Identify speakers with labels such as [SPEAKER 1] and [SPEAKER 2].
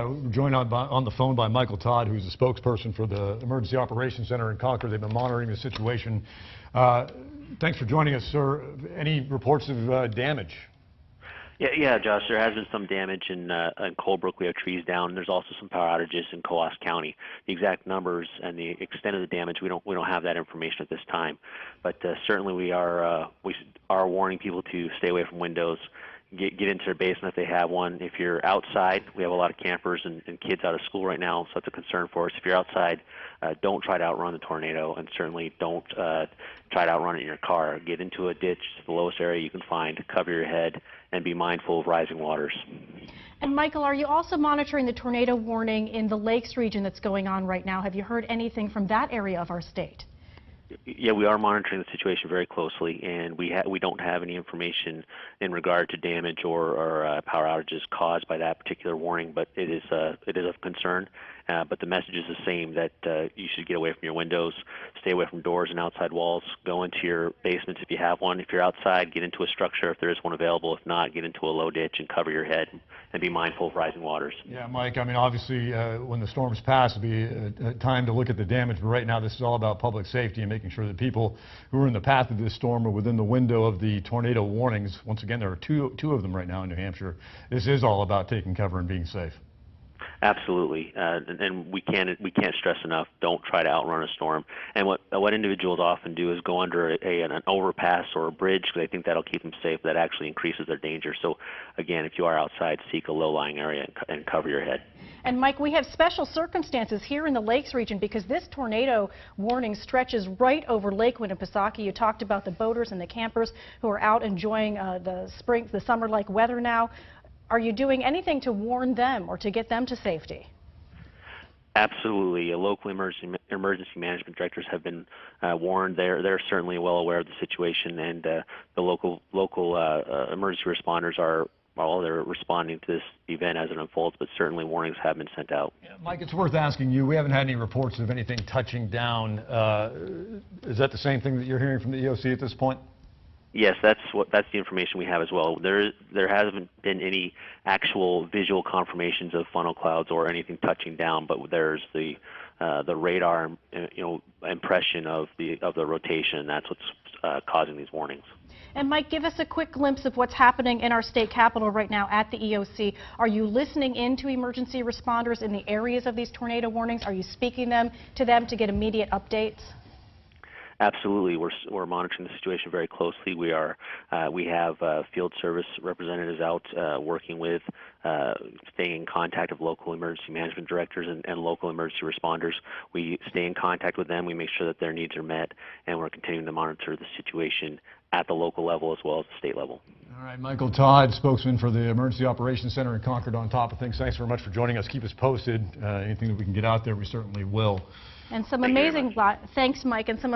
[SPEAKER 1] We're joined on the phone by Michael Todd, who's the spokesperson for the Emergency Operations Center in Concord. They've been monitoring the situation. Thanks for joining us, sir. Any reports of damage?
[SPEAKER 2] Yeah, Josh, there has been some damage in Colebrook. We have trees down. There's also some power outages in Coos County. The exact numbers and the extent of the damage, we don't have that information at this time. But certainly we are warning people to stay away from windows. Get into their basement if they have one. If you're outside, we have a lot of campers and kids out of school right now, so that's a concern for us. If you're outside, don't try to outrun the tornado, and certainly don't try to outrun it in your car. Get into a ditch, the lowest area you can find, cover your head, and be mindful of rising waters.
[SPEAKER 3] And Michael, are you also monitoring the tornado warning in the Lakes region that's going on right now? Have you heard anything from that area of our state?
[SPEAKER 2] Yeah, we are monitoring the situation very closely, and we don't have any information in regard to damage or power outages caused by that particular warning, but it is of concern. But the message is the same, that you should get away from your windows, stay away from doors and outside walls, go into your basements if you have one. If you're outside, get into a structure if there is one available. If not, get into a low ditch and cover your head and be mindful of rising waters.
[SPEAKER 1] Yeah, Mike, I mean, obviously, when the storms pass, it'll be a time to look at the damage, but right now this is all about public safety and making sure that people who are in the path of this storm are within the window of the tornado warnings. Once again, there are two of them right now in New Hampshire. This is all about taking cover and being safe.
[SPEAKER 2] Absolutely, and we can't stress enough. Don't try to outrun a storm. And what individuals often do is go under an overpass or a bridge because they think that'll keep them safe. That actually increases their danger. So, again, if you are outside, seek a low-lying area and cover your head.
[SPEAKER 3] And Mike, we have special circumstances here in the Lakes region because this tornado warning stretches right over Lake Winnipesaukee. You talked about the boaters and the campers who are out enjoying the summer-like weather now. Are you doing anything to warn them or to get them to safety?
[SPEAKER 2] Absolutely. Local emergency management directors have been warned. They're certainly well aware of the situation, and the local emergency responders they're responding to this event as it unfolds, but certainly warnings have been sent out.
[SPEAKER 1] Yeah, Mike, it's worth asking you. We haven't had any reports of anything touching down. Is that the same thing that you're hearing from the EOC at this point?
[SPEAKER 2] Yes, that's the information we have as well. There hasn't been any actual visual confirmations of funnel clouds or anything touching down, but there's the radar impression of the rotation, and that's what's causing these warnings.
[SPEAKER 3] And Mike, give us a quick glimpse of what's happening in our state capitol right now at the EOC. Are you listening in to emergency responders in the areas of these tornado warnings? Are you speaking to them to get immediate updates?
[SPEAKER 2] Absolutely, we're monitoring the situation very closely. We have field service representatives out working with, staying in contact with local emergency management directors and local emergency responders. We stay in contact with them. We make sure that their needs are met, and we're continuing to monitor the situation at the local level as well as the state level.
[SPEAKER 1] All right, Michael Todd, spokesman for the Emergency Operations Center in Concord, on top of things. Thanks very much for joining us. Keep us posted. Anything that we can get out there, we certainly will.
[SPEAKER 3] And some amazing, thanks, Mike, and some